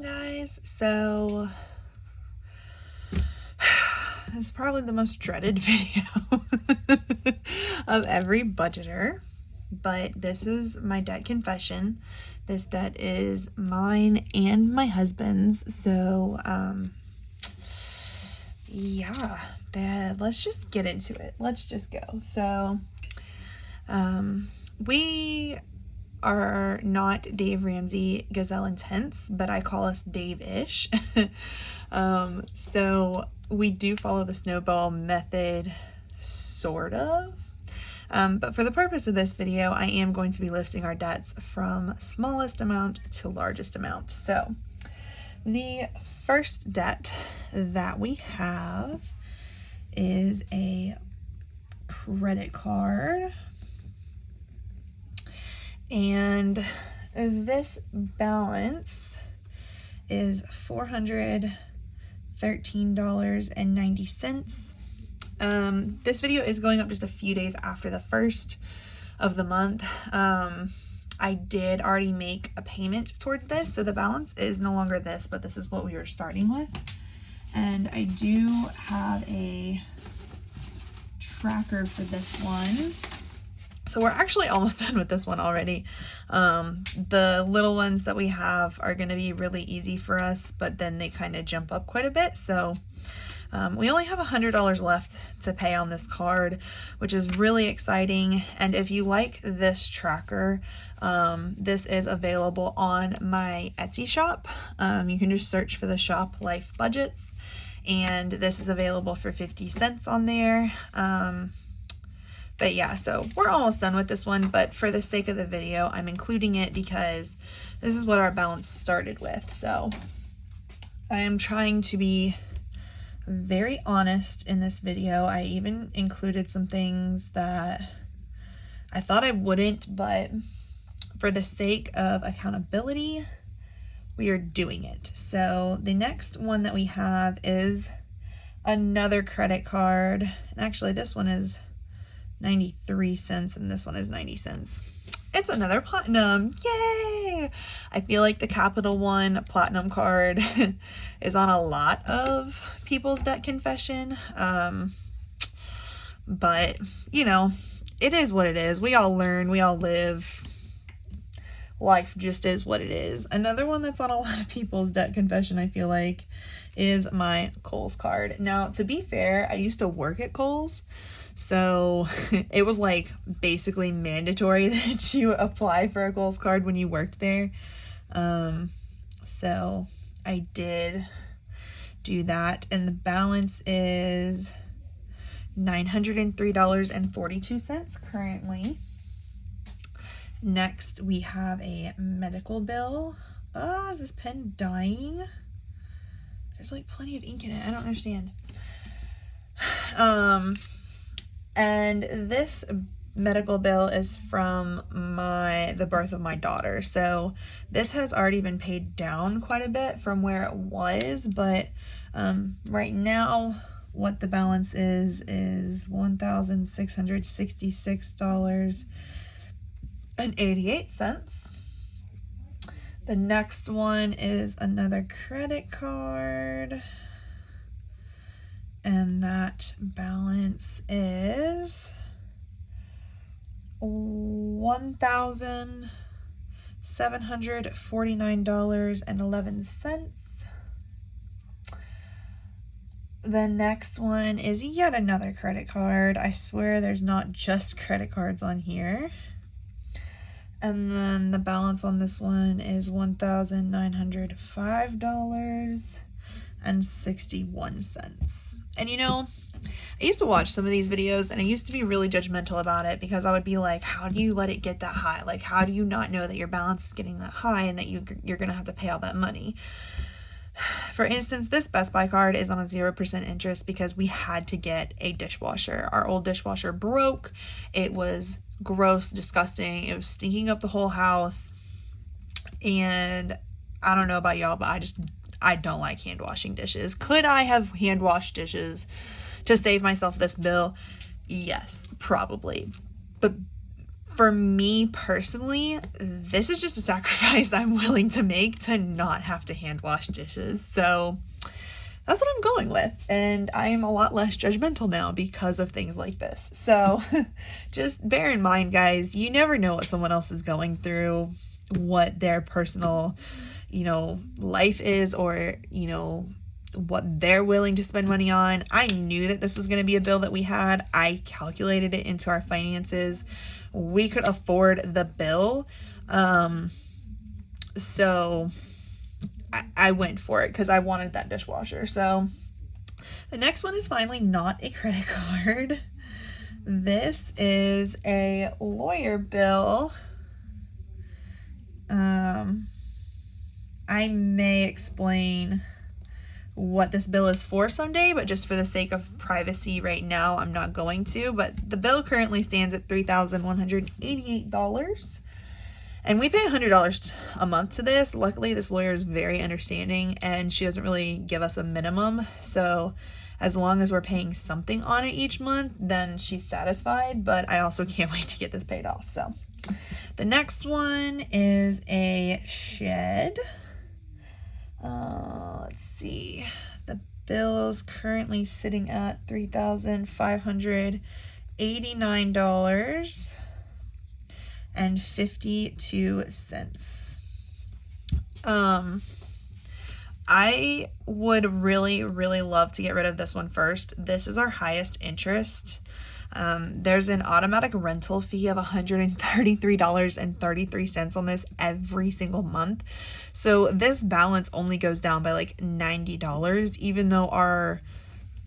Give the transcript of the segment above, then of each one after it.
guys. So this is probably the most dreaded video of every budgeter, but this is my debt confession. This debt is mine and my husband's. So yeah, let's just get into it. Let's just go. So we are not Dave Ramsey Gazelle Intense, but I call us Dave-ish. So we do follow the snowball method, sort of. But for the purpose of this video, I am going to be listing our debts from smallest amount to largest amount. So the first debt that we have is a credit card. And this balance is $413.90. This video is going up just a few days after the first of the month. I did already make a payment towards this, so the balance is no longer this, but this is what we were starting with. And I do have a tracker for this one. So we're actually almost done with this one already. The little ones that we have are going to be really easy for us, but then they kind of jump up quite a bit. So we only have $100 left to pay on this card, which is really exciting. And if you like this tracker, this is available on my Etsy shop. You can just search for the shop Life Budgets, and this is available for 50 cents on there. But yeah, so we're almost done with this one, but for the sake of the video, I'm including it because this is what our balance started with. So I am trying to be very honest in this video. I even included some things that I thought I wouldn't, but for the sake of accountability, we are doing it. So the next one that we have is another credit card. And actually this one is 93 cents and this one is 90 cents. It's another platinum. Yay! I feel like the Capital One platinum card is on a lot of people's debt confession. But you know, it is what it is. We all learn, we all live. Life just is what it is. Another one that's on a lot of people's debt confession, I feel like, is my Kohl's card. Now, to be fair, I used to work at Kohl's, so it was like basically mandatory that you apply for a Kohl's card when you worked there. So I did do that, and the balance is $903.42 currently. Next, we have a medical bill. Oh, is this pen dying? There's like plenty of ink in it. I don't understand. And this medical bill is from the birth of my daughter. So this has already been paid down quite a bit from where it was, but right now what the balance is $1,666.88. The next one is another credit card, and that balance is $1,749.11. The next one is yet another credit card. I swear there's not just credit cards on here. And then the balance on this one is $1,905.61. And you know, I used to watch some of these videos and I used to be really judgmental about it because I would be like, how do you let it get that high? Like, how do you not know that your balance is getting that high and that you're going to have to pay all that money? For instance, this Best Buy card is on a 0% interest because we had to get a dishwasher. Our old dishwasher broke. It was gross, disgusting. It was stinking up the whole house. And I don't know about y'all, but I don't like hand washing dishes. Could I have hand washed dishes to save myself this bill? Yes, probably. But for me personally, this is just a sacrifice I'm willing to make to not have to hand wash dishes. So that's what I'm going with. And I am a lot less judgmental now because of things like this. So just bear in mind, guys, you never know what someone else is going through, what their personal, life is, or, what they're willing to spend money on. I knew that this was going to be a bill that we had. I calculated it into our finances. We could afford the bill. So I went for it because I wanted that dishwasher. So the next one is finally not a credit card. This is a lawyer bill. I may explain what this bill is for someday, but just for the sake of privacy right now, I'm not going to. But the bill currently stands at $3,188. And we pay $100 a month to this. Luckily, this lawyer is very understanding and she doesn't really give us a minimum. So as long as we're paying something on it each month, then she's satisfied. But I also can't wait to get this paid off. So the next one is a shed. Let's see. The bill is currently sitting at $3,589.52. I would really, really love to get rid of this one first. This is our highest interest. There's an automatic rental fee of $133.33 on this every single month. So this balance only goes down by like $90, even though our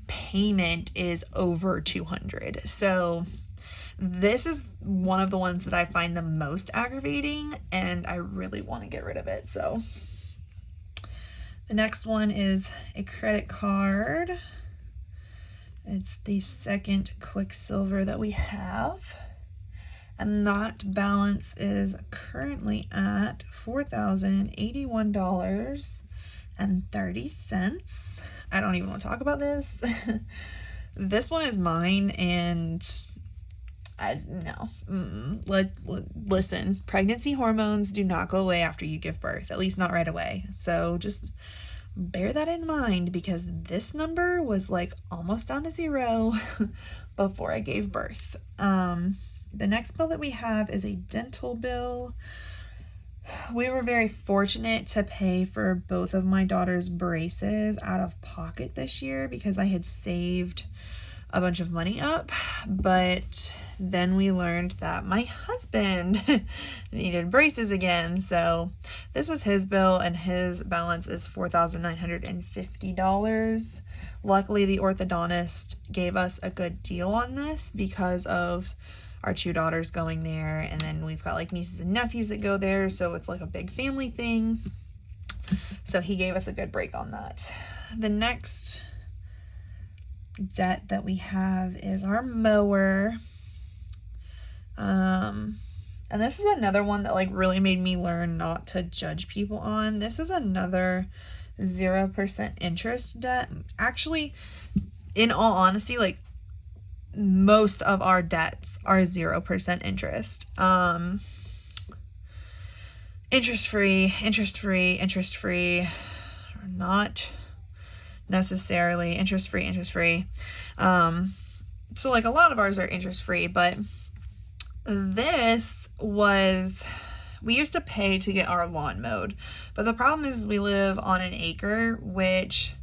payment is over $200. So this is one of the ones that I find the most aggravating, and I really want to get rid of it. So the next one is a credit card. It's the second Quicksilver that we have. And that balance is currently at $4,081.30. I don't even want to talk about this. This one is mine, and listen, pregnancy hormones do not go away after you give birth, at least not right away. So just bear that in mind, because this number was like almost down to zero before I gave birth. The next bill that we have is a dental bill. We were very fortunate to pay for both of my daughter's braces out of pocket this year because I had saved a bunch of money up, but then we learned that my husband needed braces again. So this is his bill, and his balance is $4,950. Luckily, the orthodontist gave us a good deal on this because of our two daughters going there, and then we've got like nieces and nephews that go there, so it's like a big family thing. So he gave us a good break on that. The next debt that we have is our mower. And this is another one that like really made me learn not to judge people on. This is another 0% interest debt. Actually, in all honesty, like most of our debts are 0% interest. Interest free, or not necessarily interest free. So like a lot of ours are interest free, but this was, we used to pay to get our lawn mowed, but the problem is we live on an acre, which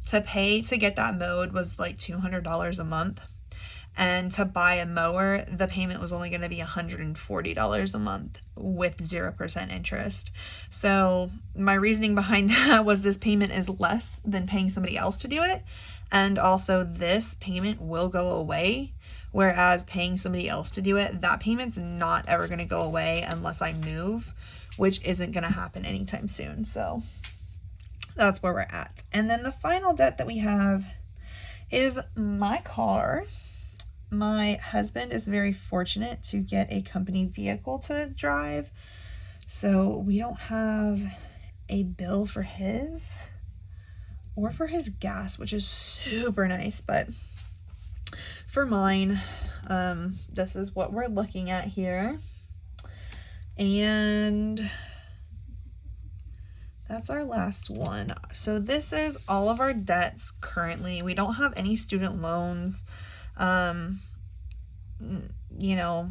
to pay to get that mowed was like $200 a month. And to buy a mower, the payment was only going to be $140 a month with 0% interest. So my reasoning behind that was this payment is less than paying somebody else to do it. And also this payment will go away. Whereas paying somebody else to do it, that payment's not ever going to go away unless I move, which isn't going to happen anytime soon. So that's where we're at. And then the final debt that we have is my car. My husband is very fortunate to get a company vehicle to drive, so we don't have a bill for his or for his gas, which is super nice. But for mine. This is what we're looking at here. And that's our last one. So this is all of our debts currently. We don't have any student loans. You know,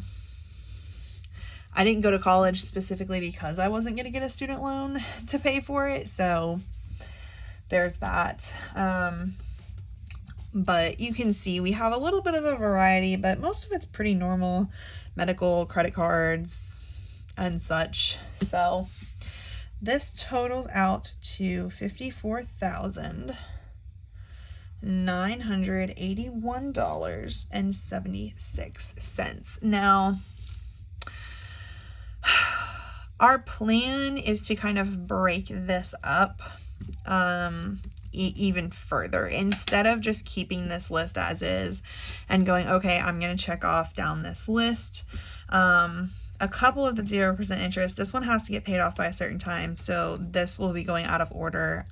I didn't go to college specifically because I wasn't going to get a student loan to pay for it. So there's that. But you can see we have a little bit of a variety, but most of it's pretty normal. Medical, credit cards, and such. So this totals out to $54,981.76. Now, our plan is to kind of break this up even further. Instead of just keeping this list as is and going, okay, I'm going to check off down this list. A couple of the 0% interest, this one has to get paid off by a certain time, so this will be going out of order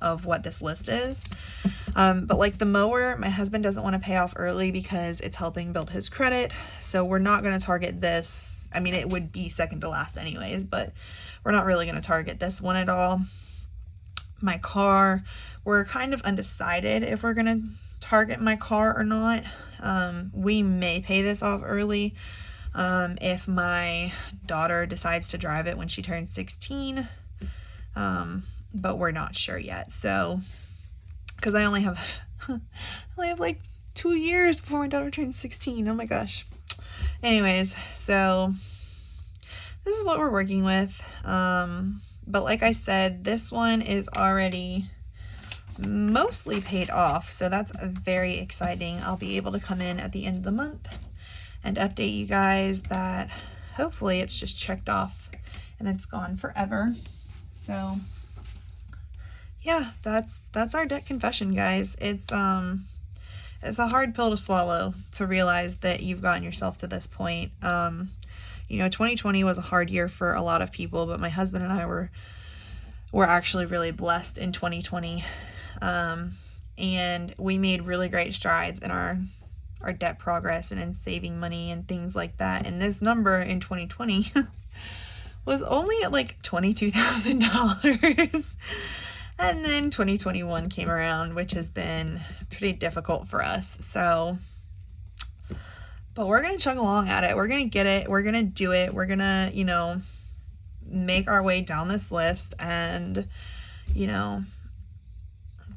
of what this list is. But like the mower, my husband doesn't want to pay off early because it's helping build his credit, so we're not going to target this. I mean, it would be second to last anyways, but we're not really going to target this one at all. My car, we're kind of undecided if we're going to target my car or not. We may pay this off early if my daughter decides to drive it when she turns 16, but we're not sure yet. So, because I only have like 2 years before my daughter turns 16. Oh my gosh. Anyways, so this is what we're working with. But like I said, this one is already mostly paid off, so that's very exciting. I'll be able to come in at the end of the month and update you guys that hopefully it's just checked off and it's gone forever. So yeah, that's our debt confession, guys. It's a hard pill to swallow to realize that you've gotten yourself to this point. You know, 2020 was a hard year for a lot of people, but my husband and I were actually really blessed in 2020. And we made really great strides in our debt progress and in saving money and things like that. And this number in 2020 was only at like $22,000. And then 2021 came around, which has been pretty difficult for us. So, but we're going to chug along at it. We're going to get it. We're going to do it. We're going to, you know, make our way down this list and, you know,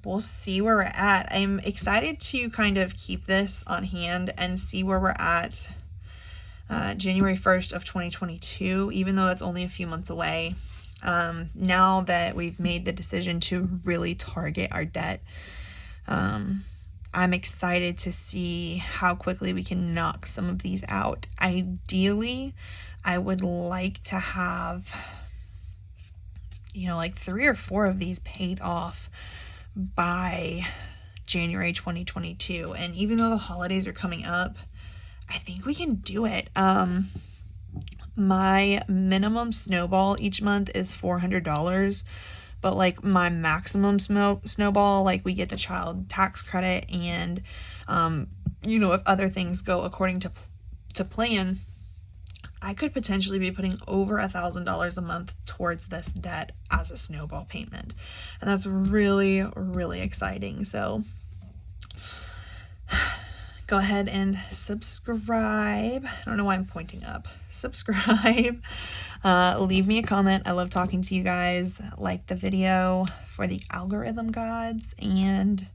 we'll see where we're at. I'm excited to kind of keep this on hand and see where we're at January 1st of 2022, even though that's only a few months away. Now that we've made the decision to really target our debt, I'm excited to see how quickly we can knock some of these out. Ideally, I would like to have, you know, like 3 or 4 of these paid off by January 2022. And even though the holidays are coming up, I think we can do it. My minimum snowball each month is $400, but like my maximum snowball, like we get the child tax credit, and you know, if other things go according to plan, I could potentially be putting over $1,000 a month towards this debt as a snowball payment, and that's really, really exciting. So go ahead and subscribe. I don't know why I'm pointing up. Subscribe. Leave me a comment. I love talking to you guys. Like the video for the algorithm gods. And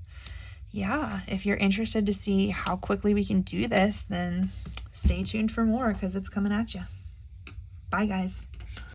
yeah, if you're interested to see how quickly we can do this, then stay tuned for more because it's coming at you. Bye, guys.